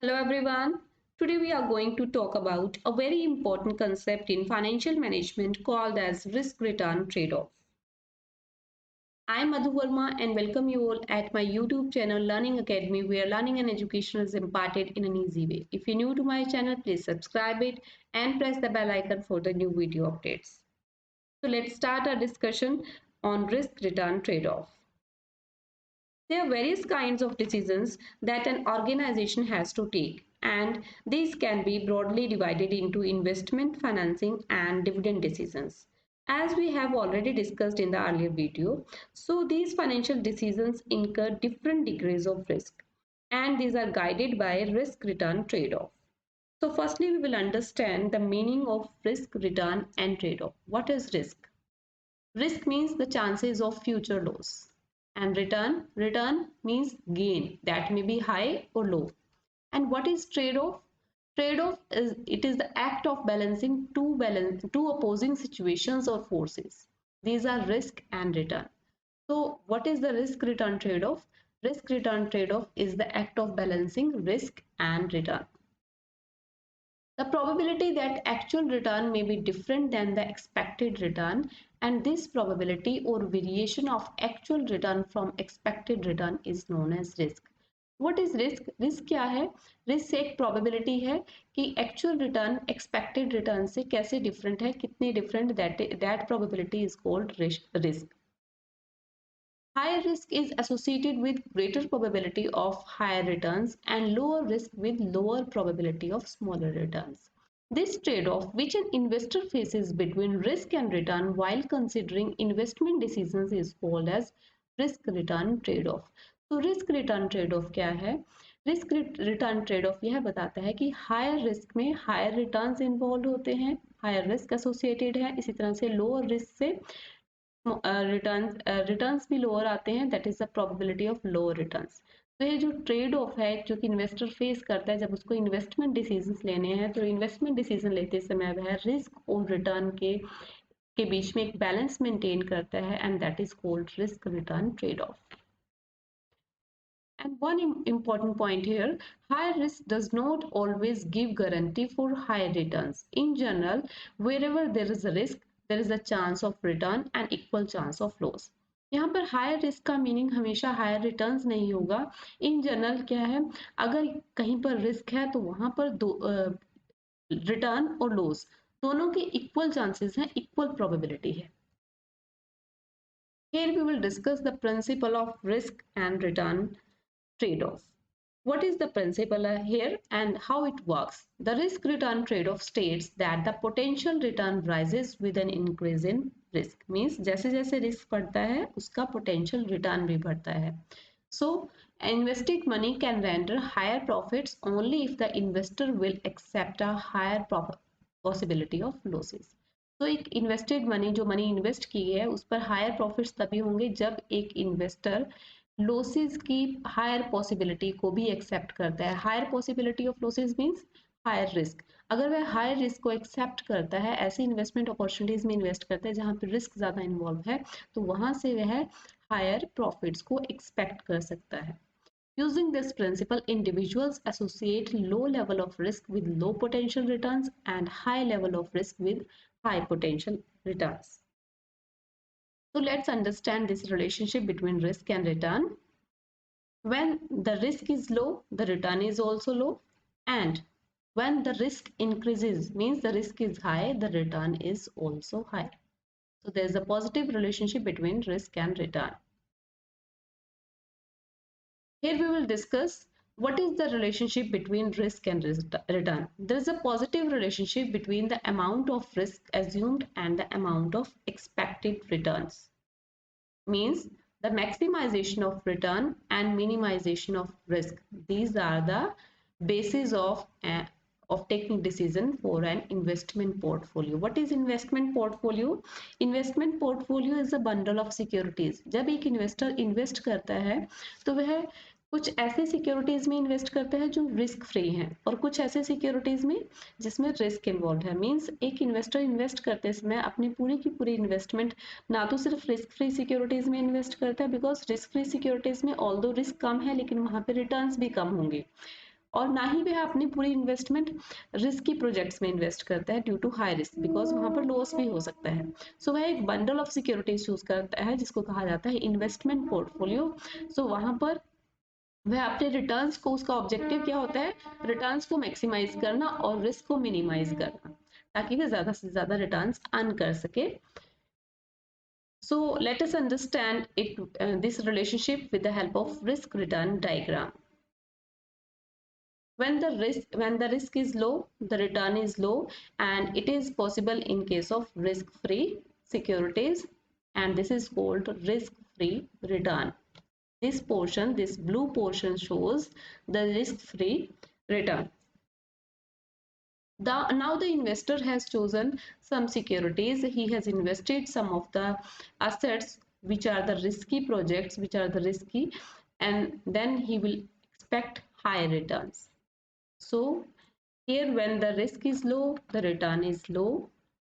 Hello everyone. Today we are going to talk about a very important concept in financial management called as risk return trade-off. I am Madhu Verma and welcome you all at my YouTube channel Learning Academy where learning and education is imparted in an easy way. If you're new to my channel, please subscribe it and press the bell icon for the new video updates. So let's start our discussion on risk return trade-off. There are various kinds of decisions that an organization has to take, and these can be broadly divided into investment, financing, and dividend decisions. As we have already discussed in the earlier video, so these financial decisions incur different degrees of risk, and these are guided by risk return trade off. So, firstly, we will understand the meaning of risk return and trade off. What is risk? Risk means the chances of future loss. And return means gain that may be high or low. And what is trade-off? Trade-off is it is the act of balancing two opposing situations or forces. These are risk and return. So what is the risk return trade-off? Risk return trade-off is the act of balancing risk and return. The probability that actual return may be different than the expected return, and this probability or variation of actual return from expected return is known as risk. What is risk? Risk क्या है? Risk एक probability है कि actual return expected return से कैसे different है, कितनी different, that probability is called risk. Higher risk is associated with greater probability of higher returns and lower risk with lower probability of smaller returns. This trade-off which an investor faces between risk and return while considering investment decisions is called as risk return trade-off. तो risk return trade off क्या है? Risk return trade off यह बताता है कि higher risk में higher returns involve होते हैं, हायर रिस्क एसोसिएटेड है, इसी तरह से लोअर रिस्क से रिटर्न्स भी लोअर आते हैं, that is the probability of lower returns. तो ये जो ट्रेड ऑफ है जो कि इन्वेस्टर फेस करता है जब उसको इन्वेस्टमेंट डिसीजंस लेने हैं, तो इन्वेस्टमेंट डिसीजन लेते समय वह रिस्क और रिटर्न के बीच में एक बैलेंस मेंटेन करता है, and that is called risk return trade off. And one important point here, high risk does not always give guarantee for high returns. In general, wherever there is a risk, there is a chance of return and equal chance of loss. यहाँ पर higher risk का meaning हमेशा higher returns नहीं होगा. In general क्या है, अगर कहीं पर रिस्क है तो वहां पर रिटर्न और लॉस दोनों के इक्वल चांसेस हैं, इक्वल प्रोबेबिलिटी है. Here we will discuss the principle of risk and return trade-off. What is the principle here and how it works? The risk return trade-off states that the potential return rises with an increase in risk. Means जैसे जैसे risk बढ़ता है उसका potential return भी बढ़ता है. So invested money can render higher profits only if the investor will accept a higher possibility of losses. तो एक इन्वेस्टेड मनी जो मनी इन्वेस्ट की है उस पर हायर प्रॉफिट्स तभी होंगे जब एक इन्वेस्टर लॉसेस की हायर पॉसिबिलिटी को भी एक्सेप्ट करता है. Higher possibility of losses means higher risk. अगर वह हायर रिस्क को एक्सेप्ट करता है, ऐसी इन्वेस्टमेंट अपॉर्चुनिटीज में इन्वेस्ट करता है जहां पर रिस्क ज़्यादा इन्वॉल्व है, तो वहां से वह हायर प्रॉफिट्स को एक्सपेक्ट कर सकता है. Using this principle, individuals associate low level of risk with low potential returns and high level of risk with high potential returns. So let's understand this relationship between risk and return. When the risk is low, the return is also low, and when the risk increases, means the risk is high, the return is also high. So there's a positive relationship between risk and return. Here we will discuss what is the relationship between risk and return. There is a positive relationship between the amount of risk assumed and the amount of expected returns. Means the maximization of return and minimization of risk. These are the basis of taking decision for an investment portfolio. What is investment portfolio? Investment portfolio is a bundle of securities. जब एक investor invest करता है तो वह कुछ ऐसे securities में invest करते हैं जो रिस्क फ्री हैं और कुछ ऐसे सिक्योरिटीज में जिसमें रिस्क इन्वॉल्व है. मींस एक इन्वेस्टर इन्वेस्ट करते समय अपनी पूरी की पूरी इन्वेस्टमेंट ना तो सिर्फ रिस्क फ्री सिक्योरिटीज में इन्वेस्ट करता है, बिकॉज रिस्क फ्री सिक्योरिटीज में ऑल्दो रिस्क कम है लेकिन वहां पे रिटर्न्स भी कम होंगे. और ना ही वह अपनी पूरी इन्वेस्टमेंट रिस्की प्रोजेक्ट्स में इन्वेस्ट करता है due to high risk, because वहां पर लॉस भी हो सकता है। सो वह एक बंडल ऑफ सिक्योरिटीज चूज करता है जिसको कहा जाता है इन्वेस्टमेंट पोर्टफोलियो। सो वहां पर वह अपने रिटर्न्स को, उसका ऑब्जेक्टिव क्या होता है, रिटर्न्स को मैक्सिमाइज करना और रिस्क को मिनिमाइज करना, ताकि वह ज्यादा से ज्यादा रिटर्न्स अर्न कर सके। So let us understand this relationship with the help of risk return diagram. When the risk is low, the return is low, and it is possible in case of risk free securities, and this is called risk free return. This portion, this blue portion, shows the risk free return. Now the investor has chosen some securities. He has invested some of the assets which are the risky projects, which are the risky, and then he will expect higher returns. So here, when the risk is low, the return is low,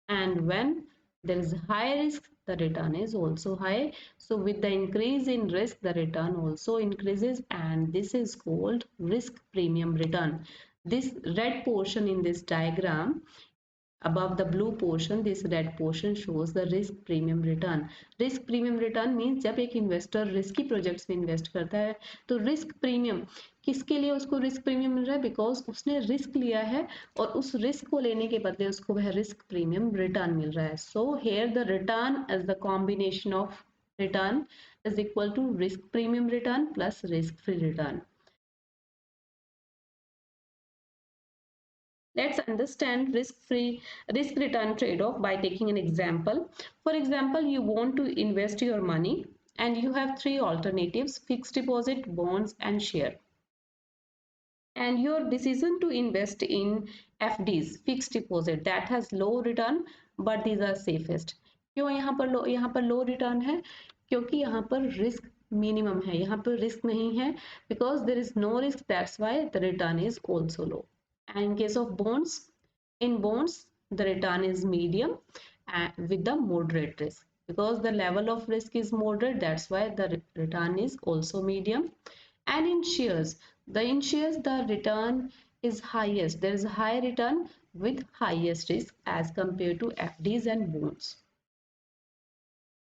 and when there is high risk, the return is also high. So with the increase in risk, the return also increases, and this is called risk premium return. This red portion in this diagram above the blue portion, this red portion shows the risk premium return. Risk premium return means जब एक investor risky projects में invest करता है तो risk premium किसके लिए उसको risk premium मिल रहा है, because उसने risk लिया है और उस risk को लेने के बदले उसको वह risk premium return मिल रहा है. So here the return as the combination of return is equal to risk premium return plus risk free return. Let's understand risk return trade-off by taking an example. For example, you want to invest your money and you have three alternatives: fixed deposit, bonds, and share. And your decision to invest in FDs, fixed deposit, that has low return but these are safest. क्यों यहाँ पर लो return है? क्योंकि यहाँ पर risk minimum है, यहाँ पर रिस्क नहीं है, because there is no risk, that's why the return is also low. And in case of bonds, in bonds the return is medium with the moderate risk, because the level of risk is moderate, that's why the return is also medium. And in shares, the return is highest, there is a high return with highest risk as compared to FDs and bonds.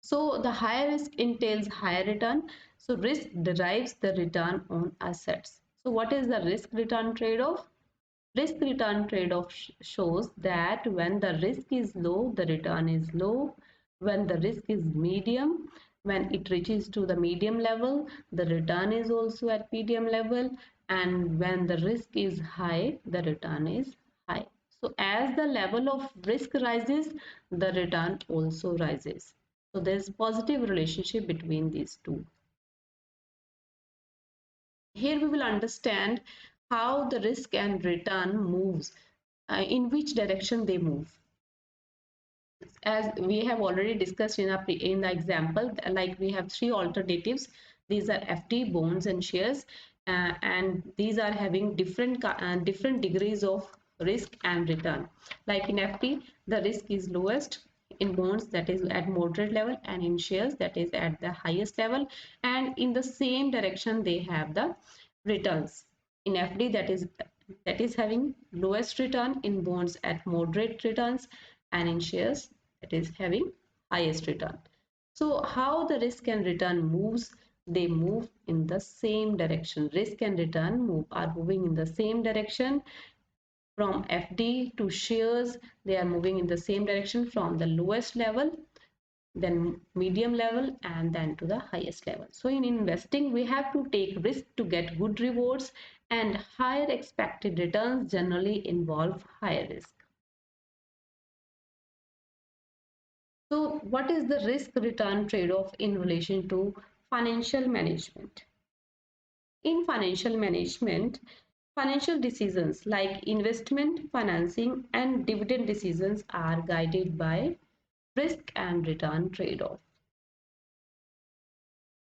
So the higher risk entails higher return. So risk derives the return on assets. So what is the risk return trade-off? Risk return trade-off shows that when the risk is low, the return is low. When the risk is medium, when it reaches to the medium level, the return is also at medium level. And when the risk is high, the return is high. So as the level of risk rises, the return also rises. So there is positive relationship between these two. Here we will understand how the risk and return moves, in which direction they move. As we have already discussed in the example, like we have three alternatives. These are FD, bonds, and shares, and these are having different degrees of risk and return. Like in FD, the risk is lowest. In bonds, that is at moderate level, and in shares, that is at the highest level. And in the same direction, they have the returns. In FD, that is having lowest return. In bonds, at moderate returns, and in shares, that is having highest return. So how the risk and return moves? They move in the same direction. Risk and return are moving in the same direction. From FD to shares, they are moving in the same direction, from the lowest level, then medium level, and then to the highest level. So in investing, we have to take risk to get good rewards, and higher expected returns generally involve higher risk. So what is the risk return trade-off in relation to financial management? In financial management, financial decisions like investment, financing, and dividend decisions are guided by risk and return trade-off.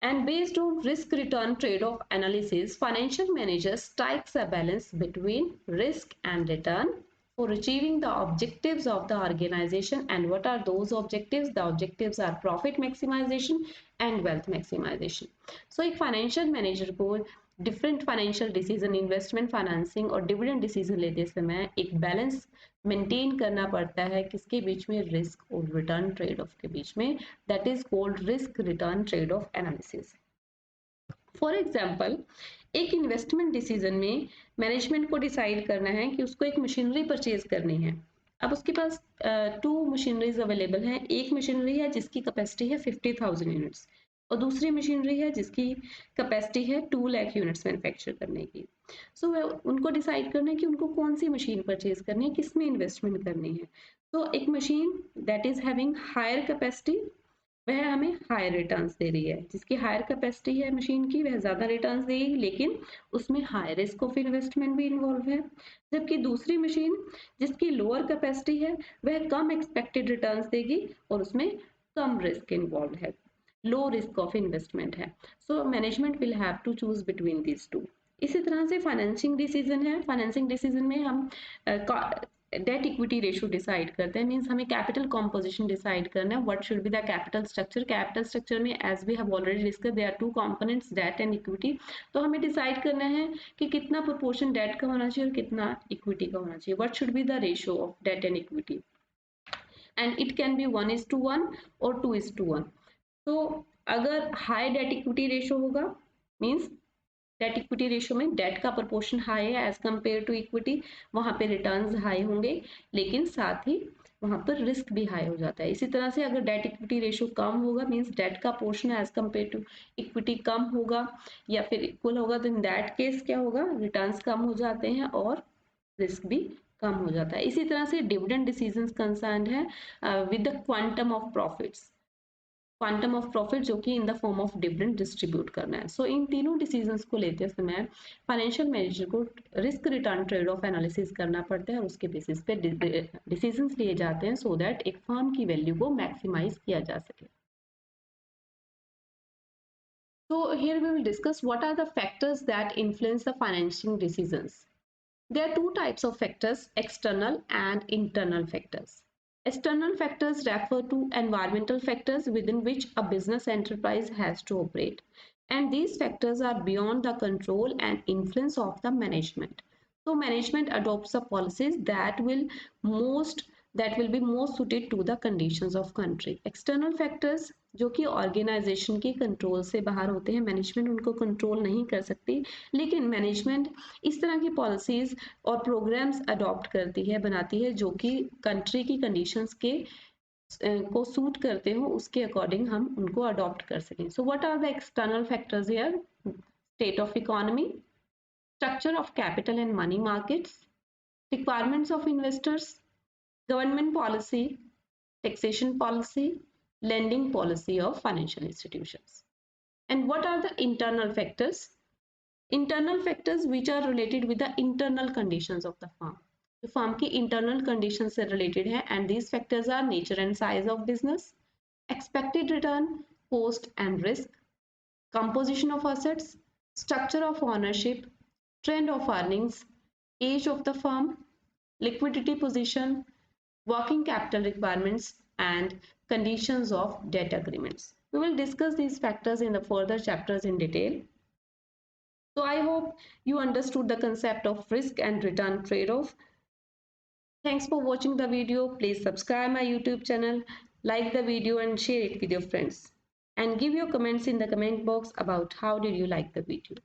And based on risk return trade-off analysis, financial managers strikes a balance between risk and return for achieving the objectives of the organization. And what are those objectives? The objectives are profit maximization and wealth maximization. So एक financial manager को different financial decision, investment, financing और dividend decision लेते समय एक balance maintain करना पड़ता है किसके बीच में, रिस्क और रिटर्न ट्रेड ऑफ के बीच में, that is called risk return trade off analysis. For example, एक इन्वेस्टमेंट डिसीजन में मैनेजमेंट को डिसाइड करना है कि उसको एक मशीनरी परचेज करनी है। अब उसके पास 2 मशीनरीज अवेलेबल हैं। एक मशीनरी है जिसकी कैपेसिटी है 50,000 यूनिट्स और दूसरी मशीनरी है जिसकी कैपेसिटी है 2 लाख यूनिट्स मैन्युफैक्चर करने की। सो उनको डिसाइड करना है कि उनको कौन सी मशीन परचेज करनी है, किस में इन्वेस्टमेंट करनी है। तो एक machine that is having higher capacity, वह हमें हायर रिटर्न्स दे रही है। जिसकी हायर कैपेसिटी है मशीन की, वह ज़्यादा रिटर्न्स देगी, लेकिन उसमें हाई रिस्क ऑफ इन्वेस्टमेंट भी इन्वॉल्व है। जबकि दूसरी मशीन जिसकी लोअर कैपेसिटी है, वह कम एक्सपेक्टेड रिटर्न्स देगी और उसमें कम रिस्क इन्वॉल्व है, लो रिस्क ऑफ इन्वेस्टमेंट है। So management will have to choose between these two. इसी तरह से फाइनेंसिंग डिसीजन है। फाइनेंसिंग डिसीजन में हम डेट इक्विटी रेशियो डिसाइड करते हैं, मींस हमें कैपिटल कॉम्पोजिशन डिसाइड करना है, what should be the capital structure. Capital structure में as we have already discuss there are 2 components, debt and equity. तो हमें डिसाइड करना है कि कितना प्रोपोर्शन डेट का होना चाहिए और कितना इक्विटी का होना चाहिए, what should be the ratio of debt and equity, and it can be 1:1 और 2:1। तो अगर हाई डेट इक्विटी रेशियो होगा, मींस डेट इक्विटी रेशियो में डेट का प्रोपोर्शन हाई है एज कंपेयर टू इक्विटी, वहां पे रिटर्न्स हाई होंगे, लेकिन साथ ही वहां पर रिस्क भी हाई हो जाता है। इसी तरह से अगर डेट इक्विटी रेशियो कम होगा, मींस डेट का portion as compare to equity कम होगा या फिर इक्वल होगा, तो इन दैट केस क्या होगा, रिटर्न्स कम हो जाते हैं और रिस्क भी कम हो जाता है। इसी तरह से डिविडेंड डिसीजंस कंसर्न्ड है with the quantum of profits, quantum of profit जो कि in the form of dividend distribute करना है। सो इन तीनों डिसीजंस को लेते समय फाइनेंशियल मैनेजर को risk return trade off analysis करना पड़ता है और उसके बेसिस पे डिसीजंस लिए जाते हैं सो दैट एक फर्म की वैल्यू को मैक्सिमाइज किया जा सके। So here we will discuss what are the factors that influence the financing decisions. There are 2 types of factors, external and internal factors. External factors refer to environmental factors within which a business enterprise has to operate, and these factors are beyond the control and influence of the management. So management adopts the policies that will be most suited to the conditions of country. External factors जो कि organisation के control से बाहर होते हैं, management उनको control नहीं कर सकती, लेकिन मैनेजमेंट इस तरह की पॉलिसीज और प्रोग्राम्स अडॉप्ट करती है, बनाती है जो कि कंट्री की कंडीशंस के को सूट करते हो, उसके अकॉर्डिंग हम उनको अडॉप्ट कर सकें। So what are the external factors here, state of economy, structure of capital and money markets, requirements of investors, government policy, taxation policy, lending policy of financial institutions. And what are the internal factors? Internal factors which are related with the internal conditions of the firm. The firm की internal conditions से related है, and these factors are nature and size of business, expected return, cost and risk, composition of assets, structure of ownership, trend of earnings, age of the firm, liquidity position, working capital requirements, and conditions of debt agreements. We will discuss these factors in the further chapters in detail. So I hope you understood the concept of risk and return trade-off. Thanks for watching the video. Please subscribe my YouTube channel, like the video and share it with your friends. And give your comments in the comment box about how did you like the video.